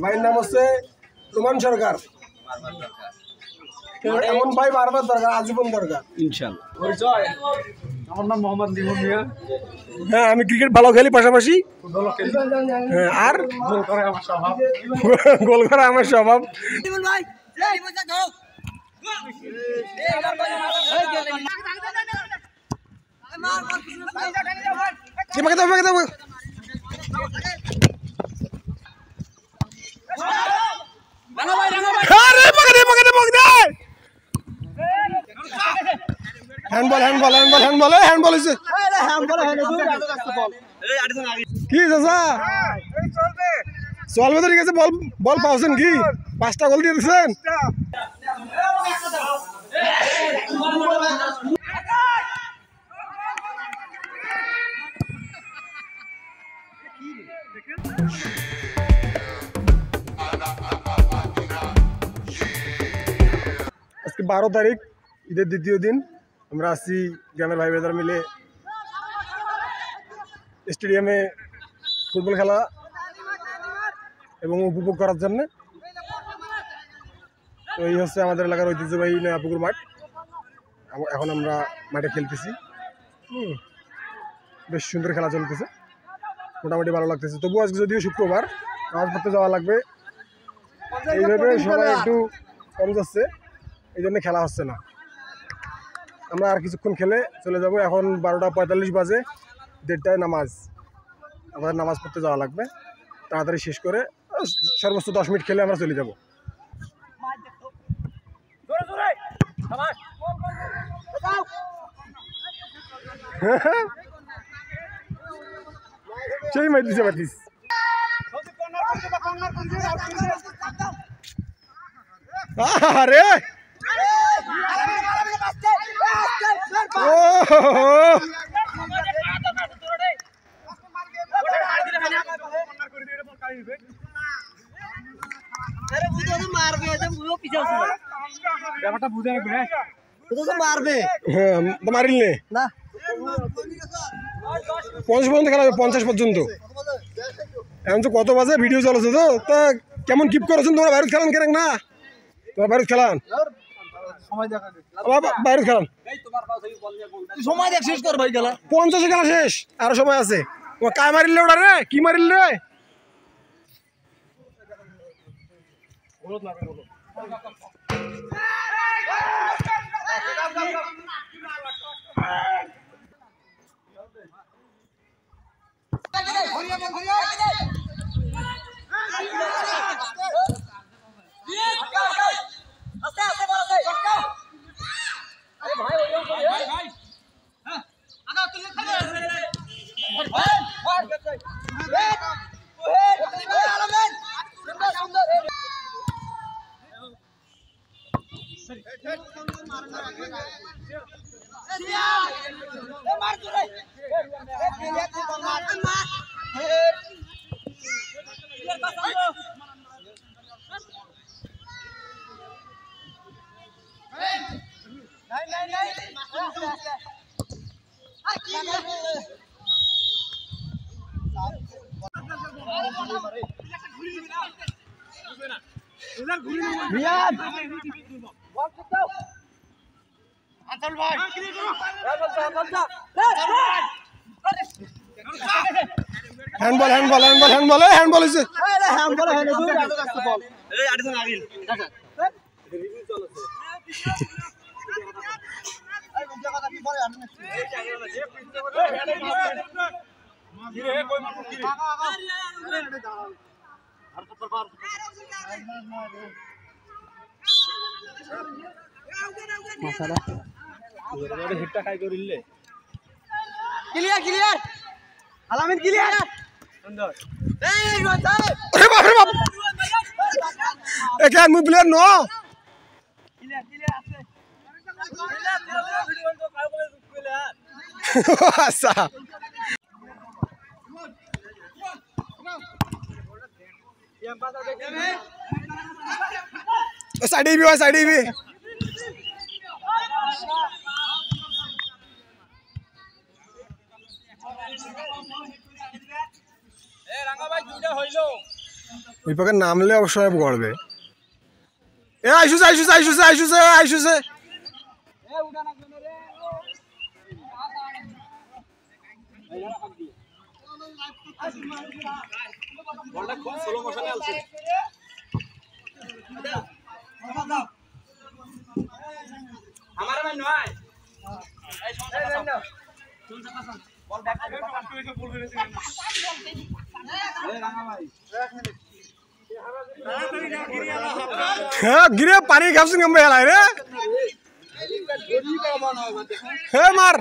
ভাইয়ের নাম হচ্ছে রোমান সরকার। এমন ভাই বারবার দরকার, আজীবন দরকার ইনশাআল্লাহ। পরিচয়, আমার নাম মোহাম্মদ লিমন মিয়া। হ্যাঁ, আমি ক্রিকেট ভালো খেলি, পাশাপাশি আর গোল করা আমার স্বভাব। গোল করা আমার স্বভাব। Handball handball handball handball handball হয়েছে কি চাচা? চলবে তো, ঠিক আছে। বল বল পাওছেন কি? 5টা গোল দিয়ে দিচ্ছেন। আজকে 12 তারিখ, ঈদের দ্বিতীয় দিন। আমরা আসছি গ্রামের ভাই বেদার মিলে স্টেডিয়ামে ফুটবল খেলা এবং উপভোগ করার জন্য। তো এই হচ্ছে আমাদের এলাকার ঐতিহ্যবাহী নয়াপুকুর মাঠ। এখন আমরা মাঠে খেলতেছি। বেশ সুন্দর খেলা চলতেছে, মোটামুটি ভালো লাগতেছে। তবু আজকে যদিও শুক্রবার, নামাজ পড়তে যাওয়া লাগবে, এইভাবে সবাই একটু কম যাচ্ছে, এই জন্য খেলা হচ্ছে না। আমরা আর কিছুক্ষণ খেলে চলে যাব। এখন 12টা 45 বাজে, 1:30টায় নামাজ। আমাদের নামাজ পড়তে যাওয়া লাগবে, তাড়াতাড়ি শেষ করে সর্বোচ্চ 10 মিনিট খেলে আমরা চলে যাব। সেই মাই দিছে বাতিস। আরে মারিলে না, 50 পর্যন্ত খেলা হবে, 50 পর্যন্ত। এখন তো কত বাজে, ভিডিও চলেছে তো। তা কেমন কিপ করেছেন তোমরা? বাইরে খেলান কেন না? তোমার বাইরে খেলান, বাইরে খেলান, সময় দেখ শেষ কর ভাই। খেলা 50 খেলা শেষ, আরো সময় আছে। কায় মারিলে ওটা রে? কি মারিলে রে? Handball handball handball handball handball হয়েছে। ক্লিয়ার ক্লিয়ার আলামিন ক্লিয়ার সুন্দর এই বাবা আরে বাপ রে বাপ একা মু প্লেয়ার নো ক্লিয়ার ক্লিয়ার আছে ভিডিও বন্ধ কাল বলে প্লেয়ার আচ্ছা সাইডে বি সাইডে বি ওই পাকে নামলে অবশ্যই গড়বে এ আইসুছে আইসুছে আইসুছে আইসুছে আইসুছে गिरे पानी खापसिंग हम बेला रे हे मार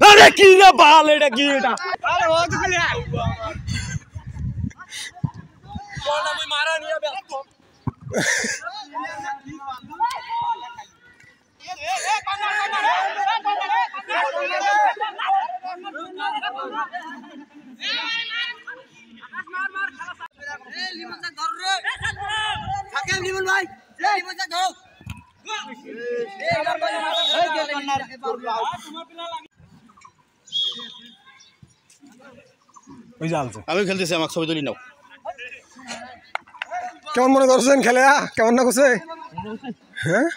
अरे की ना बाल एटा की एटा अरे हो तो ले बोला मैं मारा नहीं है আমি খেলতেছি আমাকে ছবি তুলি নাও কেমন মনে করছেন খেলে কেমন না করছে হ্যাঁ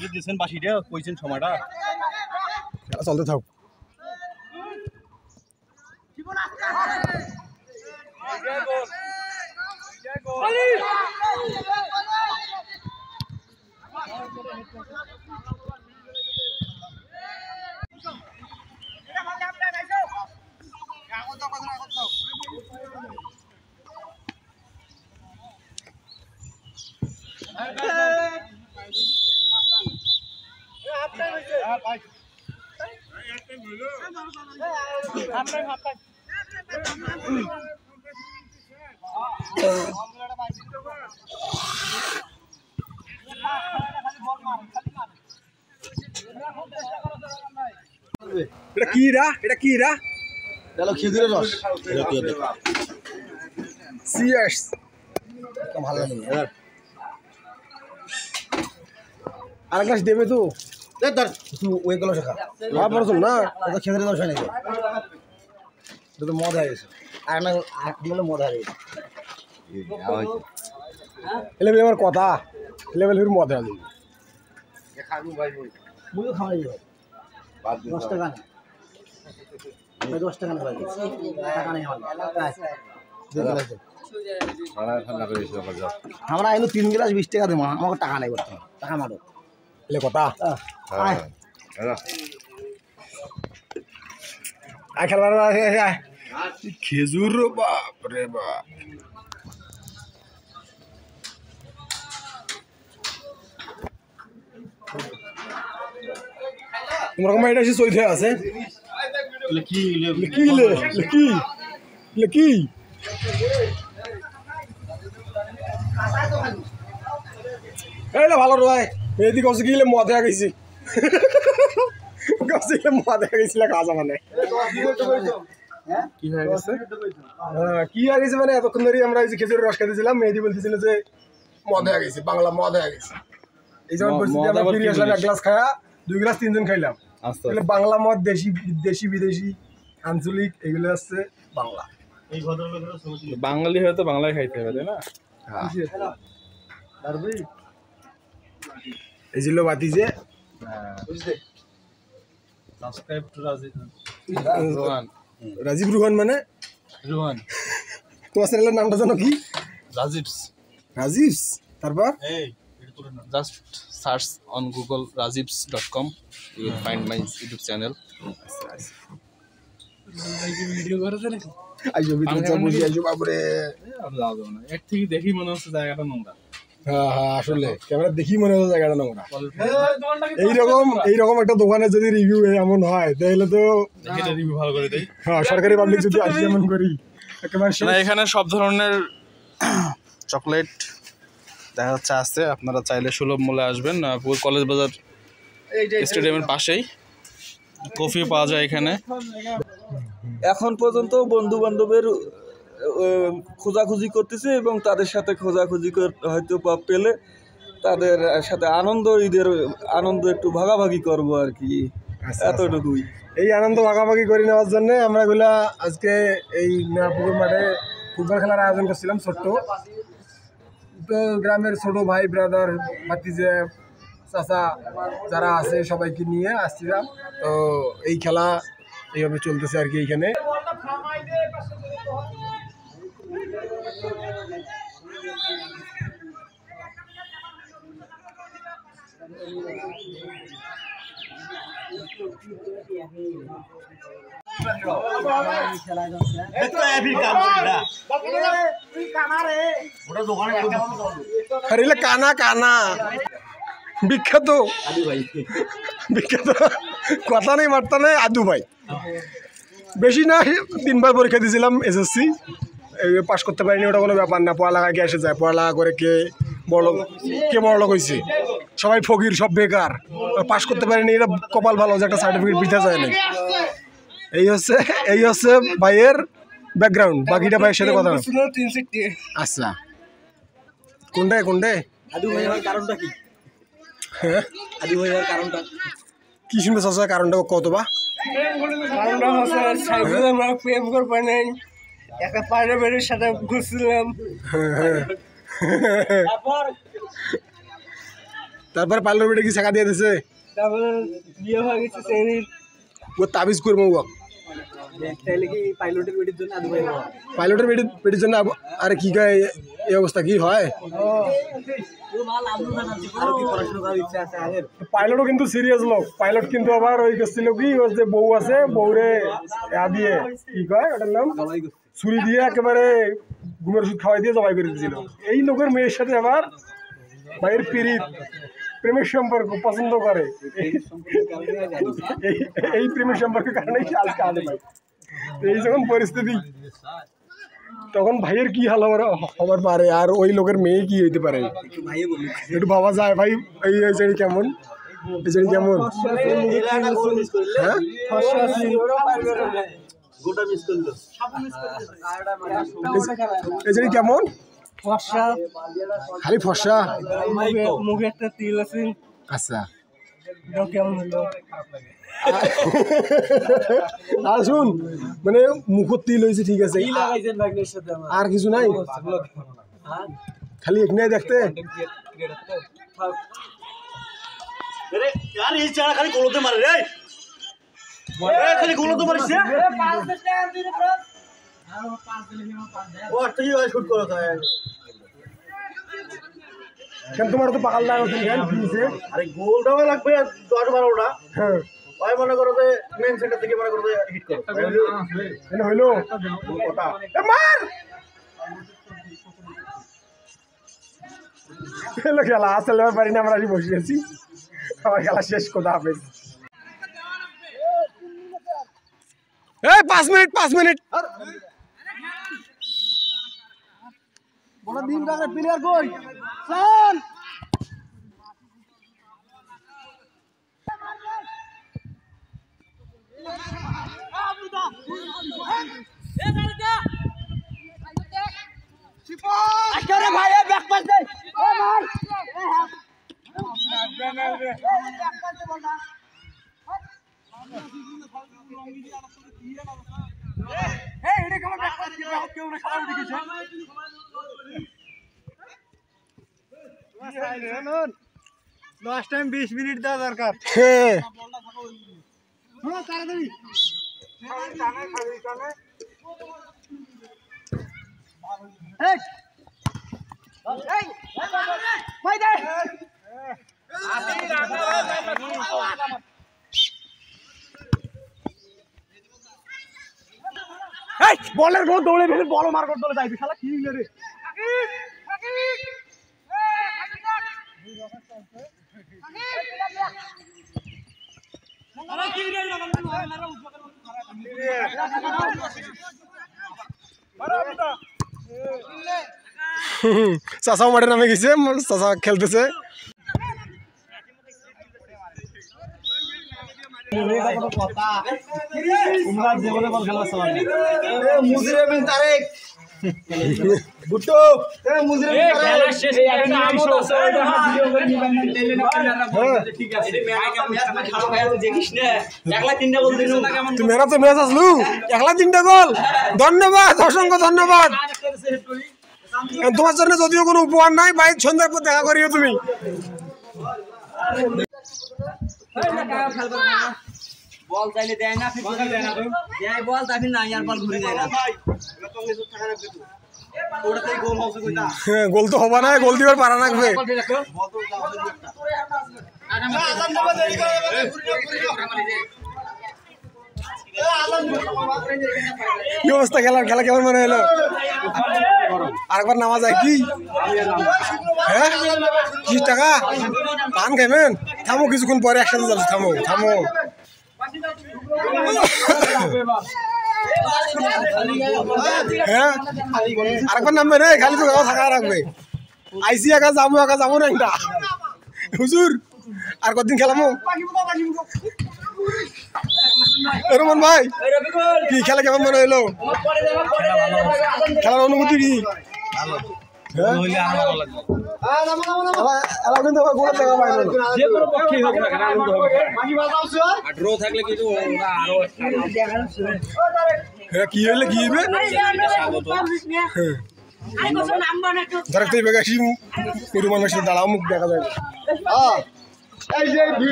দিয়েছেন বাসিটা কইছেন সময়টা খেলা চলতে থাক এটা কি রা এটা কি রা চলো খেজুরের রস সিএস কম ভালো লাগে আর গ্লাস দেবে তো দে ধর তুই ওই গুলো শেখা আর বড় না এটা খেজুরের রস নাকি এটা তো মদ হয়ে গেছে আর না বলে মদ হয়ে গেছে এলে আমার কথা লেভেল ফির মদ হয়ে যাবে খাবো ভাই মুইও খাওয়াই যাবে 10 টাকা না 10 টাকা না ভাই টাকা নেই আমরা এলো 3 গ্লাস 20 টাকা দেবো আমাকে টাকা নেই বর্তমান টাকা মারো এলে কথা আয় খেলবার খেজুর বাপ রে বাপ তোমার কমা এটা চলতে আছে কি কি কি কি এইটা ভালো ভাই এদিকে কষ্ট গিয়ে মদ হয়ে গেছি মদ হয়ে গেছিল কাজা মানে কি হয়ে গেছে হ্যাঁ কি হয়ে গেছে মানে এতক্ষণ ধরে আমরা এই যে খেজুরের রস খাইতেছিলাম মেহেদি বলতেছিল যে মদ হয়ে গেছে বাংলা মদ হয়ে গেছে এই যেমন পরিস্থিতি আমরা ফিরে আসলাম 1 গ্লাস খায়া 2 গ্লাস 3 জন খাইলাম এগুলো বাংলা মদ, দেশি বিদেশি আঞ্চলিক এগুলো হচ্ছে বাংলা। বাঙালি হয়তো বাংলায় খাইতে হবে, তাই না? এই ছিল বাতি যে রাজীব রোহান, মানে রোহান তোমার চ্যানেলের নামটা জানো কি? রাজীবস। তারপর just search on Google rajibs.com, you will find my YouTube channel. Video করেছে নাকি? আইজো ভিতরে বুঝি আইজো বাবরে। এর থেকে দেখি মনে হচ্ছে জায়গাটা নোংরা। হ্যাঁ হ্যাঁ, আসলে ক্যামেরা দেখি মনে হচ্ছে জায়গাটা নোংরা। এইরকম একটা দোকানে যদি রিভিউ এমন হয় তাহলে তো রিভিউ ভালো করে দেই। হ্যাঁ, সরকারি পাবলিক যদি আসি এমন করি একেবারে। এখানে সব ধরনের চকলেট দেখা যাচ্ছে আছে, আপনারা চাইলে সুলভ মূল্যে আসবেন। কলেজ বাজার স্টেডিয়ামের পাশেই কফি পাওয়া যায় এখানে। এখন পর্যন্ত বন্ধু বান্ধবের খোঁজাখুঁজি করতেছে এবং তাদের সাথে খোঁজাখুঁজি হয়তো পেলে তাদের সাথে ঈদের আনন্দ একটু ভাগাভাগি করবো আর কি, এতটুকুই। এই আনন্দ ভাগাভাগি করে নেওয়ার জন্য আমরা এগুলা আজকে এই মেয়াপুকুর মাঠে ফুটবল খেলার আয়োজন করছিলাম। ছোট্ট তো গ্রামের ছোট ভাই, ব্রাদার, ভাতিজা, চাচা যারা আছে সবাইকে নিয়ে আসছিলাম। তো এই খেলা এইভাবে চলতেছে আর কি। এইখানে কানা কানা বিখ্যাত কথা নেই বার্তা নেই আদু ভাই। বেশি না 3 বার পরীক্ষা দিয়েছিলাম এসএসসি, পাস করতে পারিনি। ওটা কোনো ব্যাপার না, পড়ালেখা কে এসে যায়, পড়ালেখা করে কে বড়লোক হয়েছে? সবাই ফকির, সব বেকার। পাস করতে পারিনি, এটা কপাল ভালো যে একটা সার্টিফিকেট পিঠা যায় না। এই হচ্ছে ভাইয়ের ব্যাকগ্রাউন্ড। বাকিটা ভাইয়ের সাথে কথা। আচ্ছা, কোনটায় আদু ভাই হওয়ার কারণটা কি? হ্যাঁ, আদু ভাই হওয়ার কারণটা কি শুনবে চাচা? কারণটা কত বা? কারণটা হচ্ছে সাইকেল আমরা প্রেম করবো নাই, একটা পাইলটের সাথে ঘুরছিলাম। তারপর পাইলট বেটে কি শেখা দিয়ে দিছে? তারপরে বিয়ে হয়ে গেছে শ্রেণীর। ও তাবিজ করবো তাইলে কি পাইলটের বেটির জন্য আদু ভাই হওয়া? পাইলটের বেটির জন্য? আরে কি গায়ে এই অবস্থা কি হয়? পাইলটও কিন্তু সিরিয়াস লোক। পাইলট কিন্তু আবার ওই করছিল কি, ওর যে বউ আছে, বউরে দিয়ে কি কয় ওটার নাম, ছুরি দিয়ে একেবারে ঘুমের ওষুধ খাওয়াই দিয়ে জবাই করে দিয়েছিল। এই লোকের মেয়ের সাথে আবার ভাইয়ের প্রেমের সম্পর্ক পছন্দ করে। এই প্রেমের সম্পর্কের কারণেই আজকে আদে ভাই। এই যখন পরিস্থিতি, তখন ভাইয়ের কি হাল হবার পারে, আর ওই লোকের মেয়ে কি হইতে পারে একটু ভাবা যায়। ভাই এই জানি কেমন, এই জানি কেমন, হ্যাঁ এই জানি কেমন, খালি ফর্সা, মুখে একটা তিল আছে। আচ্ছা কেমন হলো? আর শুন, মানে মুখত তিল হয়েছে ঠিক আছে, আর কিছু নাই, খালি এখানে দেখতে। খালি গোলতে মারে রে, খালি গোলতে মারিস কেন? তোমার তো পাকাল লাগা। আরে গোলটাও লাগবে 10-12টা। হ্যাঁ, ভাই মনে করো যে মেন সেন্টার থেকে মনে করো যে হিট করো হইলো খেলা আসলে পারি না, আমরা বসে আছি। আমার খেলা শেষ কথা হবে। 5 মিনিট প্লেয়ার কই? ভাই ব্যাক পাস দে, লাস্ট টাইম 20 মিনিট দেওয়া দরকার। তাড়াতাড়ি বলের গোল দৌড়ে ভেবে বল মার করে দৌড়ে যাইবি শালা কি রে চাচাও মাঠে নামে গেছে, চাচা খেলতেছে। মেরা তো ম্যাচ আসলু একলা 3টা গোল। ধন্যবাদ, অসংখ্য ধন্যবাদ। তোমার জন্য যদিও কোনো উপহার নাই, ভাই সন্ধ্যার পর দেখা করিও তুমি। বল চাইলে দেয় না, দেয় বল তারপর না আর বল ঘুরে যায় না। গোল তো হবা না, গোল দিবার পারা রাখবে। কি অবস্থা খেলার? খেলা কেমন মনে হলো? আরেকবার নামা যায় কি? হ্যাঁ 30 টাকা পান খাবেন? থামো কিছুক্ষণ পরে একসাথে যাচ্ছি। থামো থামো। হ্যাঁ আরেকবার নামবে রে, খালি তো থাকা রাখবে। আইসি একা যাবো না একটা হুজুর। আর কতদিন খেলামো? রোমান ভাই কি খেলা কেমন মনে হলো? খেলার অনুভূতি কি? কি হইলে কি হবে? মানুষের দাঁড়াও মুখ দেখা যায়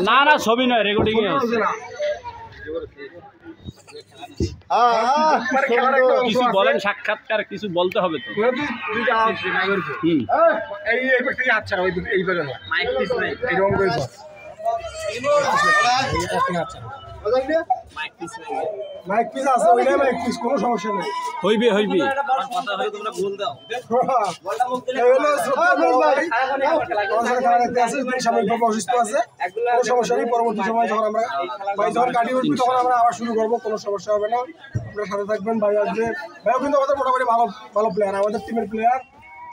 না না ছবি নয়, রেকর্ডিং কিছু বলেন, সাক্ষাৎকার কিছু বলতে হবে তো। মাইক পিস আছে, ওইটাই মাইক পিস, কোনো সমস্যা নেই। হইবে হইবে। সাময়িকভাবে অসুস্থ আছে, কোনো সমস্যা নেই। পরবর্তী সময় যখন আমরা ভাই যখন কাটিয়ে উঠবি তখন আমরা আবার শুরু করবো, কোনো সমস্যা হবে না। আপনার সাথে থাকবেন, ভাই আসবে। ভাইও কিন্তু আমাদের মোটামুটি ভালো ভালো প্লেয়ার, আমাদের টিমের প্লেয়ার,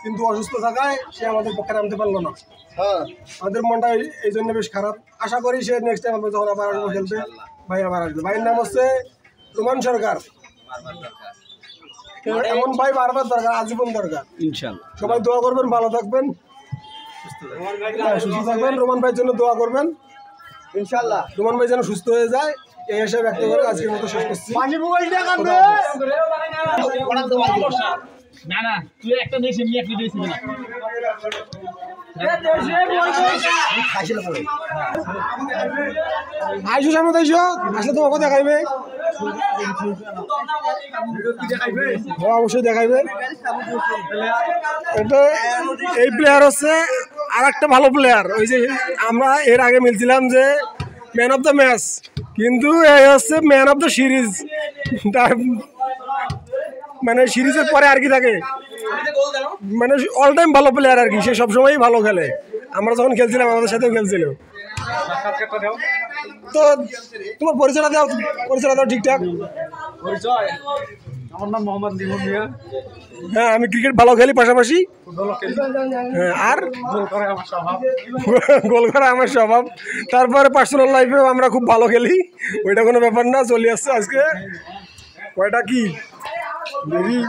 কিন্তু অসুস্থ থাকায় সে আমাদের পক্ষে নামতে পারলো না। আমাদের মনটা এই জন্য বেশ খারাপ। আশা করি সে নেক্সট টাইম আমরা যখন আবার আসবো খেলতে, ভাই আবার আসবে। ভাইয়ের নাম হচ্ছে রোমান সরকার। এমন ভাই বারবার দরকার, আজীবন দরকার ইনশাআল্লাহ। সবাই দোয়া করবেন, ভালো থাকবেন, সুস্থ থাকবেন। রোমান ভাইয়ের জন্য দোয়া করবেন ইনশাআল্লাহ। রোমান ভাই যেন সুস্থ হয়ে যায়, এই আশা ব্যক্ত করে আজকের মতো শেষ করছি। না না তুই একটা দিয়েছি, আমি একটা দিয়েছি না। আইসো সামনে আইসো, আসলে তোমাকে দেখাইবে, অবশ্যই দেখাইবে। এটা এই প্লেয়ার হচ্ছে আর একটা ভালো প্লেয়ার। ওই যে আমরা এর আগে মিলছিলাম যে ম্যান অফ দ্য ম্যাচ, কিন্তু এই হচ্ছে ম্যান অফ দ্য সিরিজ। তার মানে সিরিজের পরে আর কি থাকে, মানে অল টাইম ভালো প্লেয়ার আর কি। সে সবসময়ই ভালো খেলে, আমরা যখন খেলছিলাম আমাদের সাথেও খেলছিল। তো তোমার পরিচয়টা দাও, পরিচয়টা দাও ঠিকঠাক। পরিচয়, আমার নাম মোহাম্মদ লিমন মিয়া। হ্যাঁ আমি ক্রিকেট ভালো খেলি, পাশাপাশি হ্যাঁ আর গোল করা আমার স্বভাব। তারপরে পার্সোনাল লাইফেও আমরা খুব ভালো খেলি, ওইটা কোনো ব্যাপার না, চলে আসছে। আজকে কয়টা কি দেখি,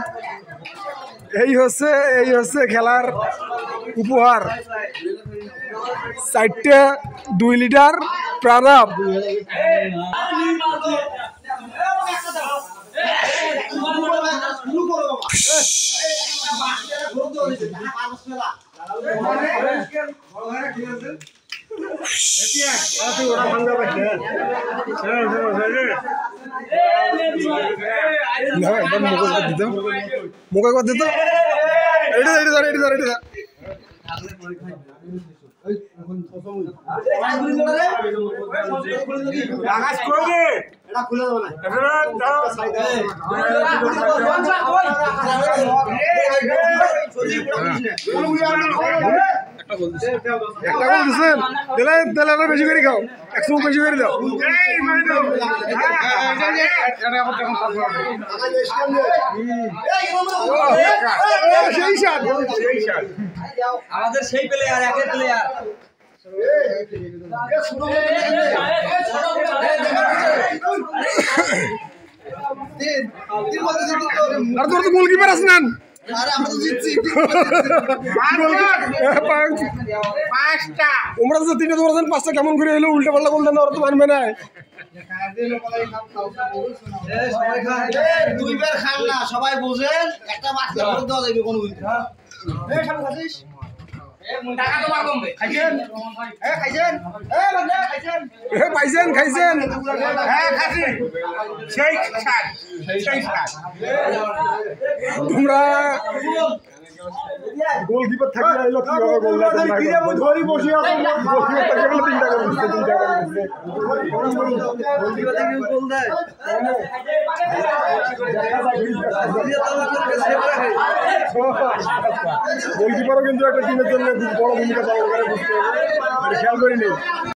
এই হচ্ছে খেলার উপহার 4টে 2 লিটার প্রাণাব। মুখে কথা দিত বেশি করে খাও, 100 বেশি করে দাও। সেই স্বাদ, আমাদের সেই প্লেয়ার, একের প্লেয়ার। আর তোর তো গোলকিপার আছে না? তোমরা তো 3টে ধরেছেন, 5টা কেমন করে এলো? উল্টা পাল্টা গোল দেন, ওরা তো মানবে না। দুইবার খান না, সবাই বুঝেন একটা মাছ দেওয়া যাবে কোনো পাইছেন, খাইছেন? তোমরা গোলকিপার থাকলে এলো কিভাবে গোল না? ধরি বসে আছো, গোলকিপার থাকলে 3টা গোল দিচ্ছে, 3টা গোল দিচ্ছে। গোলকিপার থেকে গোল দেয়, গোলকিপারও কিন্তু একটা টিমের জন্য বড় ভূমিকা পালন করে, বুঝতে হবে, খেয়াল করিনি।